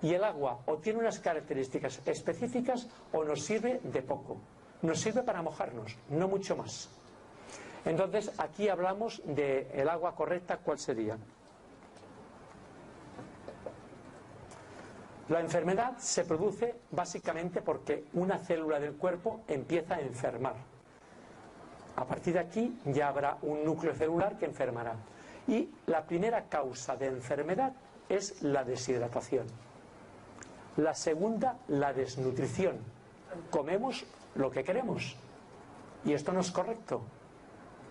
Y el agua o tiene unas características específicas o nos sirve de poco. Nos sirve para mojarnos, no mucho más. Entonces aquí hablamos del agua correcta. ¿Cuál sería? La enfermedad se produce básicamente porque una célula del cuerpo empieza a enfermar. A partir de aquí ya habrá un núcleo celular que enfermará. Y la primera causa de enfermedad es la deshidratación. La segunda, la desnutrición. Comemos lo que queremos. Y esto no es correcto.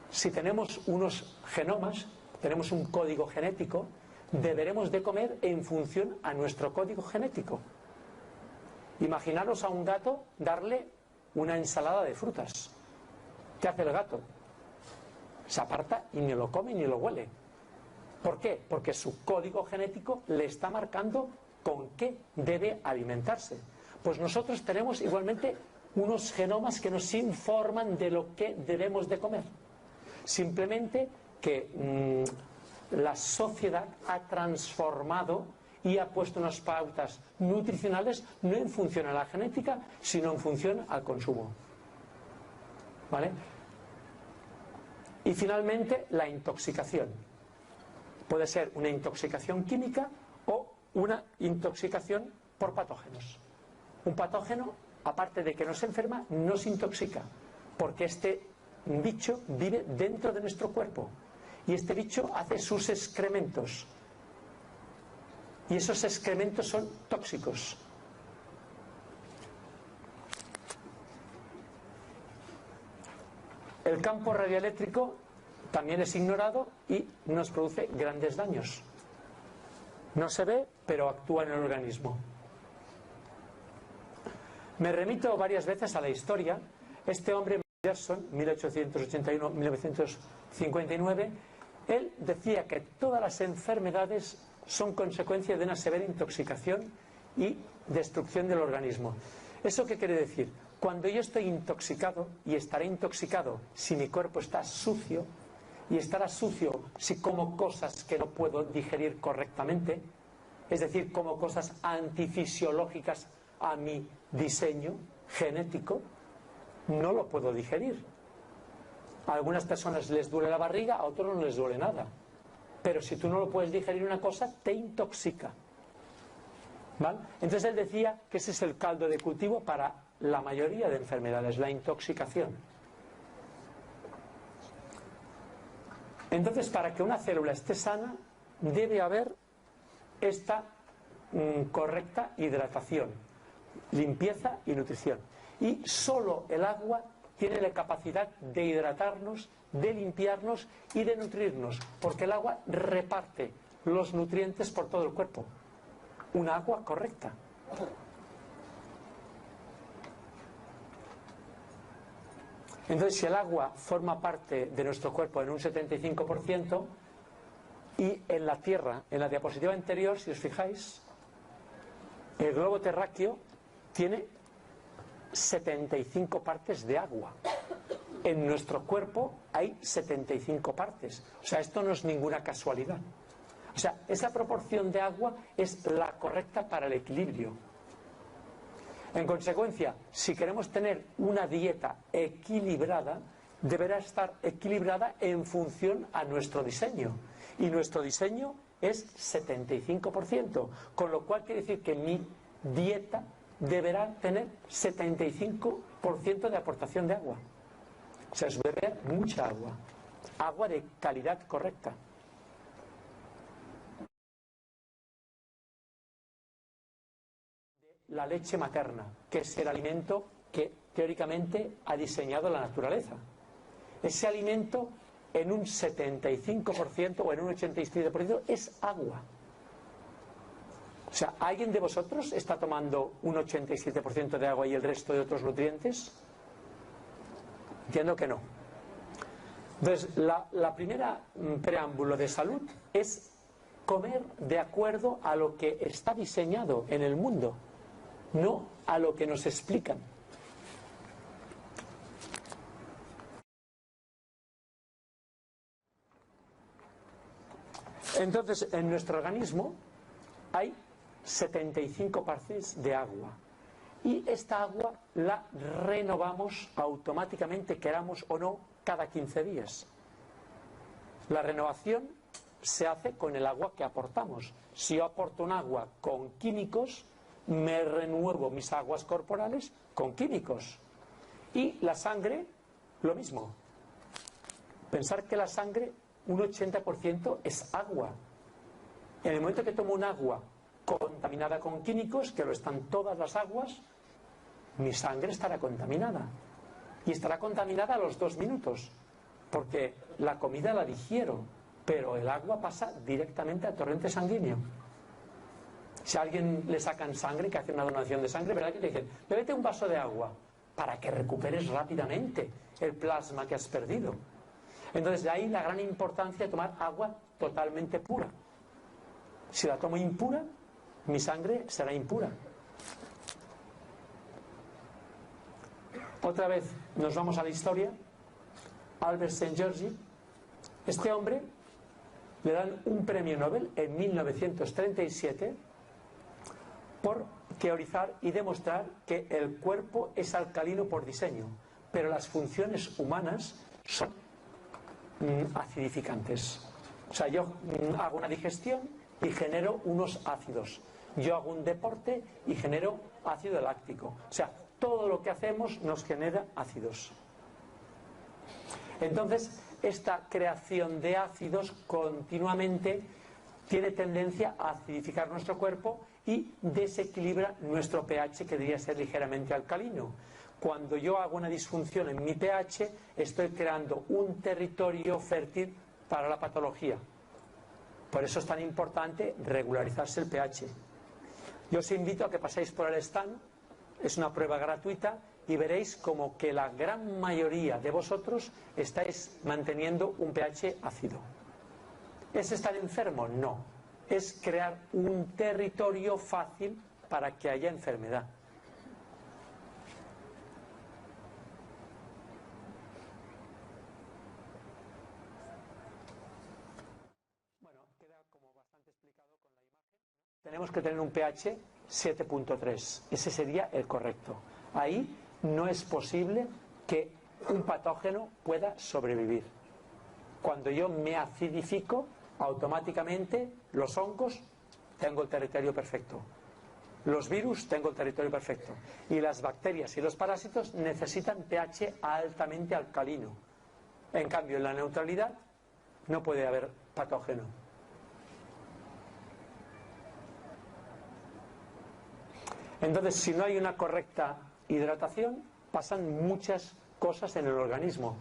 Si tenemos unos genomas, tenemos un código genético, deberemos de comer en función a nuestro código genético. Imaginaros a un gato darle una ensalada de frutas. ¿Qué hace el gato? Se aparta y ni lo come ni lo huele. ¿Por qué? Porque su código genético le está marcando con qué debe alimentarse. Pues nosotros tenemos igualmente unos genomas que nos informan de lo que debemos de comer. Simplemente que la sociedad ha transformado y ha puesto unas pautas nutricionales no en función a la genética, sino en función al consumo. ¿Vale? Y finalmente, la intoxicación. Puede ser una intoxicación química o una intoxicación por patógenos. Un patógeno, aparte de que nos enferma, nos intoxica, porque este bicho vive dentro de nuestro cuerpo y este bicho hace sus excrementos y esos excrementos son tóxicos. El campo radioeléctrico también es ignorado y nos produce grandes daños. No se ve, pero actúa en el organismo. Me remito varias veces a la historia. Este hombre, Gerson, 1881-1959, él decía que todas las enfermedades son consecuencia de una severa intoxicación y destrucción del organismo. ¿Eso qué quiere decir? Cuando yo estoy intoxicado, y estaré intoxicado si mi cuerpo está sucio, y estará sucio si como cosas que no puedo digerir correctamente, es decir, como cosas antifisiológicas a mi diseño genético, no lo puedo digerir. A algunas personas les duele la barriga, a otros no les duele nada. Pero si tú no lo puedes digerir una cosa, te intoxica. ¿Vale? Entonces él decía que ese es el caldo de cultivo para la mayoría de enfermedades, la intoxicación. Entonces, para que una célula esté sana, debe haber esta correcta hidratación, limpieza y nutrición. Y solo el agua tiene la capacidad de hidratarnos, de limpiarnos y de nutrirnos, porque el agua reparte los nutrientes por todo el cuerpo. Una agua correcta. Entonces, si el agua forma parte de nuestro cuerpo en un 75%, y en la Tierra, en la diapositiva anterior, si os fijáis, el globo terráqueo tiene 75 partes de agua. En nuestro cuerpo hay 75 partes. O sea, esto no es ninguna casualidad. O sea, esa proporción de agua es la correcta para el equilibrio. En consecuencia, si queremos tener una dieta equilibrada, deberá estar equilibrada en función a nuestro diseño. Y nuestro diseño es 75%, con lo cual quiere decir que mi dieta deberá tener 75% de aportación de agua. O sea, es beber mucha agua. Agua de calidad correcta. La leche materna, que es el alimento que teóricamente ha diseñado la naturaleza. Ese alimento en un 75% o en un 87% es agua. O sea, ¿alguien de vosotros está tomando un 87% de agua y el resto de otros nutrientes? Entiendo que no. Entonces, la primera preámbulo de salud es comer de acuerdo a lo que está diseñado en el mundo, no a lo que nos explican. Entonces, en nuestro organismo hay 75 partes de agua. Y esta agua la renovamos automáticamente, queramos o no, cada 15 días. La renovación se hace con el agua que aportamos. Si yo aporto un agua con químicos, me renuevo mis aguas corporales con químicos. Y la sangre, lo mismo. Pensar que la sangre, un 80% es agua. En el momento que tomo un agua contaminada con químicos, que lo están todas las aguas, mi sangre estará contaminada. Y estará contaminada a los 2 minutos. Porque la comida la digiero, pero el agua pasa directamente al torrente sanguíneo. Si a alguien le sacan sangre, que hace una donación de sangre, ¿verdad que te dicen, bébete un vaso de agua para que recuperes rápidamente el plasma que has perdido? Entonces de ahí la gran importancia de tomar agua totalmente pura. Si la tomo impura, mi sangre será impura. Otra vez nos vamos a la historia. Albert Szent-Györgyi, este hombre le dan un premio Nobel en 1937 por teorizar y demostrar que el cuerpo es alcalino por diseño, pero las funciones humanas son acidificantes. O sea, yo hago una digestión y genero unos ácidos. Yo hago un deporte y genero ácido láctico. O sea, todo lo que hacemos nos genera ácidos. Entonces, esta creación de ácidos continuamente tiene tendencia a acidificar nuestro cuerpo y desequilibra nuestro pH, que debería ser ligeramente alcalino. Cuando yo hago una disfunción en mi pH, estoy creando un territorio fértil para la patología. Por eso es tan importante regularizarse el pH. Yo os invito a que paséis por el stand, es una prueba gratuita, y veréis como que la gran mayoría de vosotros estáis manteniendo un pH ácido. ¿Es estar enfermo? No. Es crear un territorio fácil para que haya enfermedad. Bueno, queda como bastante explicado con la imagen. Tenemos que tener un pH 7.3. Ese sería el correcto. Ahí no es posible que un patógeno pueda sobrevivir. Cuando yo me acidifico, automáticamente los hongos, tengo el territorio perfecto. Los virus, tengo el territorio perfecto. Y las bacterias y los parásitos necesitan pH altamente alcalino. En cambio, en la neutralidad no puede haber patógeno. Entonces, si no hay una correcta hidratación, pasan muchas cosas en el organismo,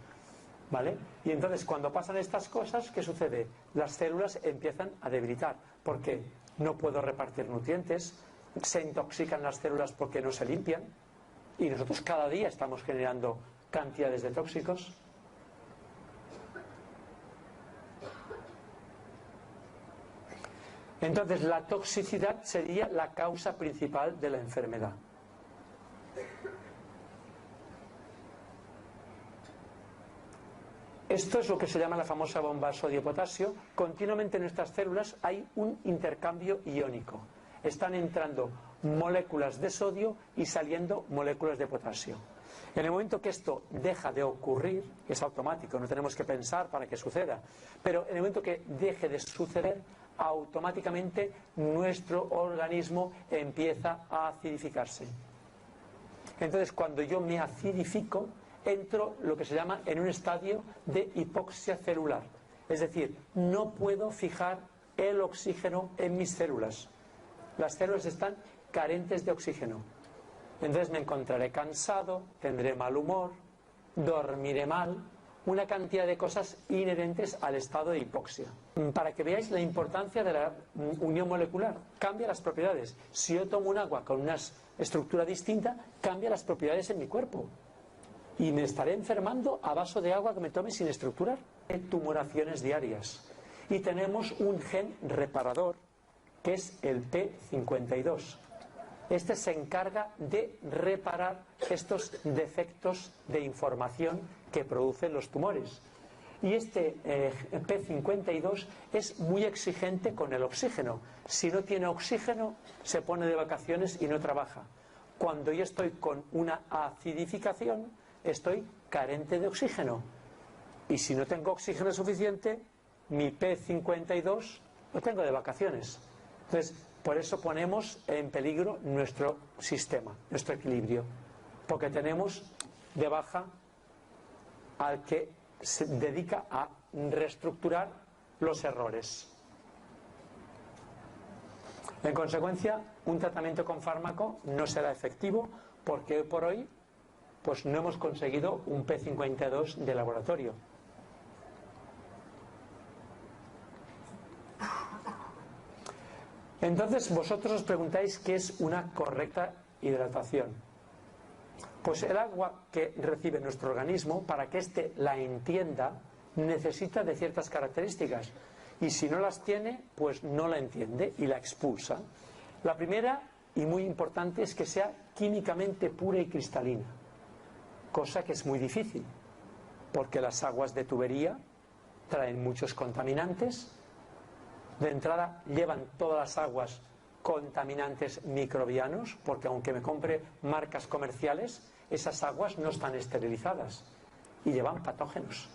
¿vale? Y entonces cuando pasan estas cosas, ¿qué sucede? Las células empiezan a debilitar, porque no puedo repartir nutrientes, se intoxican las células porque no se limpian, y nosotros cada día estamos generando cantidades de tóxicos. Entonces la toxicidad sería la causa principal de la enfermedad. Esto es lo que se llama la famosa bomba sodio-potasio. Continuamente en nuestras células hay un intercambio iónico. Están entrando moléculas de sodio y saliendo moléculas de potasio. En el momento que esto deja de ocurrir, es automático, no tenemos que pensar para que suceda, pero en el momento que deje de suceder, automáticamente nuestro organismo empieza a acidificarse. Entonces, cuando yo me acidifico, entro lo que se llama en un estadio de hipoxia celular. Es decir, no puedo fijar el oxígeno en mis células. Las células están carentes de oxígeno. Entonces me encontraré cansado, tendré mal humor, dormiré mal, una cantidad de cosas inherentes al estado de hipoxia. Para que veáis la importancia de la unión molecular, cambia las propiedades. Si yo tomo un agua con una estructura distinta, cambia las propiedades en mi cuerpo. Y me estaré enfermando a vaso de agua que me tome sin estructurar. Tumoraciones diarias. Y tenemos un gen reparador, que es el P52. Este se encarga de reparar estos defectos de información que producen los tumores. Y este P52 es muy exigente con el oxígeno. Si no tiene oxígeno, se pone de vacaciones y no trabaja. Cuando yo estoy con una acidificación, estoy carente de oxígeno. Y si no tengo oxígeno suficiente, mi P52 lo tengo de vacaciones. Entonces, por eso ponemos en peligro nuestro sistema, nuestro equilibrio. Porque tenemos de baja al que se dedica a reestructurar los errores. En consecuencia, un tratamiento con fármaco no será efectivo porque hoy por hoy pues no hemos conseguido un P52 de laboratorio. Entonces vosotros os preguntáis qué es una correcta hidratación. Pues el agua que recibe nuestro organismo, para que éste la entienda, necesita de ciertas características. Y si no las tiene, pues no la entiende y la expulsa. La primera, y muy importante, es que sea químicamente pura y cristalina. Cosa que es muy difícil, porque las aguas de tubería traen muchos contaminantes. De entrada llevan todas las aguas contaminantes microbianos, porque aunque me compre marcas comerciales, esas aguas no están esterilizadas y llevan patógenos.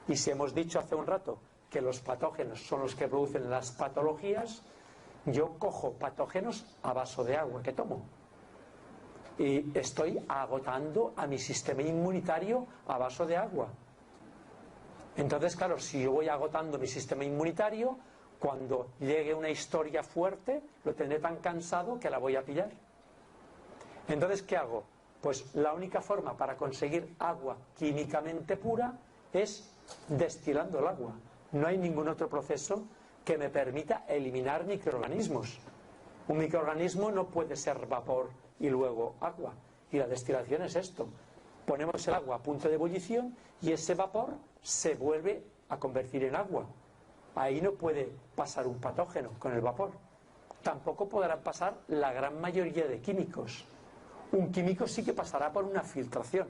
Y si hemos dicho hace un rato que los patógenos son los que producen las patologías, yo cojo patógenos a vaso de agua que tomo y estoy agotando a mi sistema inmunitario a vaso de agua. Entonces, claro, si yo voy agotando mi sistema inmunitario, cuando llegue una historia fuerte, lo tendré tan cansado que la voy a pillar. Entonces, ¿qué hago? Pues la única forma para conseguir agua químicamente pura es destilando el agua. No hay ningún otro proceso que me permita eliminar microorganismos. Un microorganismo no puede ser vapor y luego agua. Y la destilación es esto. Ponemos el agua a punto de ebullición y ese vapor se vuelve a convertir en agua. Ahí no puede pasar un patógeno con el vapor. Tampoco podrán pasar la gran mayoría de químicos. Un químico sí que pasará por una filtración.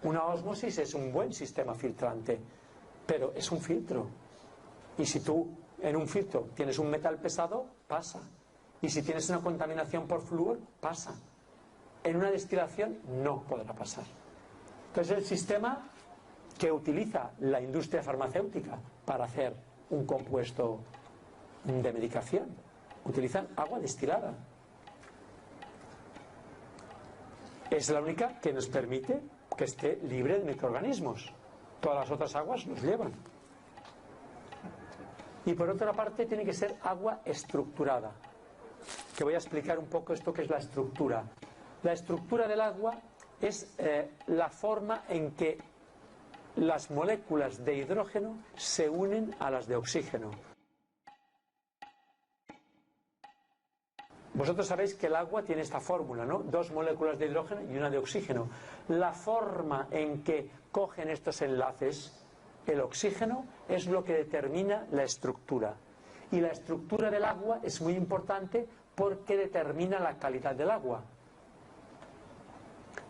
Una ósmosis es un buen sistema filtrante, pero es un filtro. Y si tú en un filtro tienes un metal pesado, pasa. Y si tienes una contaminación por flúor, pasa. En una destilación no podrá pasar. Entonces el sistema que utiliza la industria farmacéutica para hacer un compuesto de medicación, utilizan agua destilada. Es la única que nos permite que esté libre de microorganismos. Todas las otras aguas los llevan. Y por otra parte tiene que ser agua estructurada, que voy a explicar un poco esto que es la estructura. La estructura del agua es la forma en que las moléculas de hidrógeno se unen a las de oxígeno. Vosotros sabéis que el agua tiene esta fórmula, ¿no? 2 moléculas de hidrógeno y una de oxígeno. La forma en que cogen estos enlaces, el oxígeno, es lo que determina la estructura. Y la estructura del agua es muy importante porque determina la calidad del agua.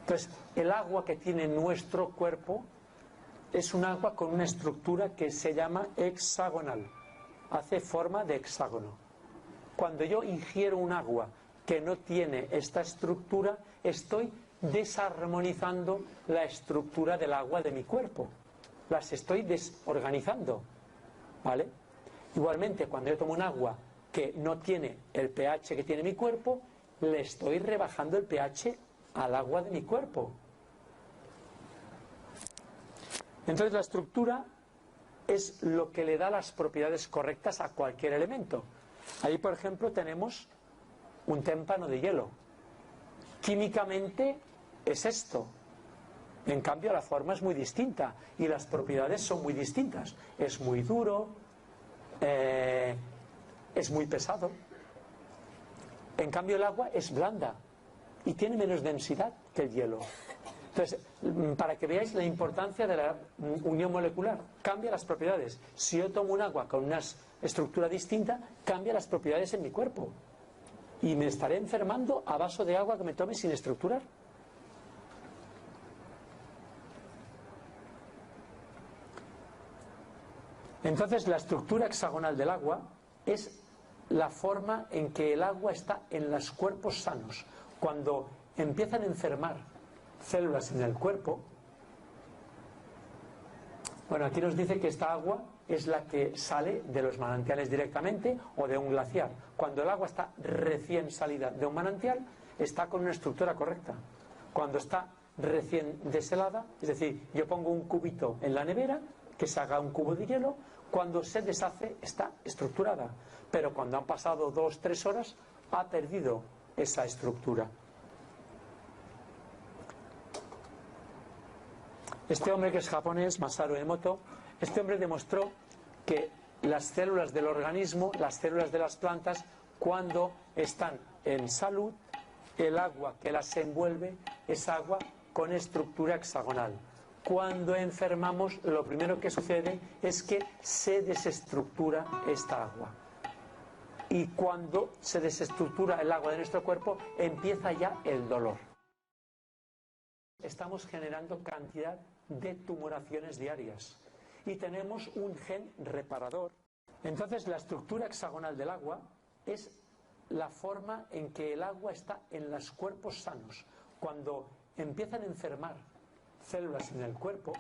Entonces, el agua que tiene nuestro cuerpo es un agua con una estructura que se llama hexagonal. Hace forma de hexágono. Cuando yo ingiero un agua que no tiene esta estructura, estoy desarmonizando la estructura del agua de mi cuerpo. Las estoy desorganizando, ¿vale? Igualmente, cuando yo tomo un agua que no tiene el pH que tiene mi cuerpo, le estoy rebajando el pH al agua de mi cuerpo. Entonces la estructura es lo que le da las propiedades correctas a cualquier elemento. Ahí, por ejemplo, tenemos un témpano de hielo. Químicamente es esto. En cambio, la forma es muy distinta y las propiedades son muy distintas. Es muy duro, es muy pesado. En cambio, el agua es blanda y tiene menos densidad que el hielo. Entonces, para que veáis la importancia de la unión molecular, cambia las propiedades. Si yo tomo un agua con una estructura distinta, cambia las propiedades en mi cuerpo. Y me estaré enfermando a vaso de agua que me tome sin estructurar. Entonces, la estructura hexagonal del agua es la forma en que el agua está en los cuerpos sanos. Cuando empiezan a enfermar células en el cuerpo, bueno, aquí nos dice que esta agua es la que sale de los manantiales directamente o de un glaciar. Cuando el agua está recién salida de un manantial, está con una estructura correcta. Cuando está recién deshelada, es decir, yo pongo un cubito en la nevera, que se haga un cubo de hielo, cuando se deshace está estructurada, pero cuando han pasado 2 o 3 horas ha perdido esa estructura. Este hombre, que es japonés, Masaru Emoto, este hombre demostró que las células del organismo, las células de las plantas, cuando están en salud, el agua que las envuelve es agua con estructura hexagonal. Cuando enfermamos, lo primero que sucede es que se desestructura esta agua. Y cuando se desestructura el agua de nuestro cuerpo, empieza ya el dolor. Estamos generando cantidad de tumoraciones diarias y tenemos un gen reparador. Entonces, la estructura hexagonal del agua es la forma en que el agua está en los cuerpos sanos. Cuando empiezan a enfermar células en el cuerpo,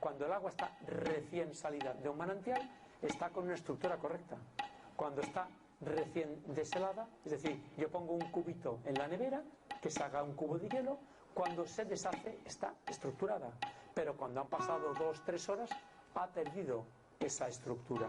cuando el agua está recién salida de un manantial, está con una estructura correcta. Cuando está recién deshelada, es decir, yo pongo un cubito en la nevera, que se haga un cubo de hielo, cuando se deshace está estructurada, pero cuando han pasado 2 o 3 horas ha perdido esa estructura.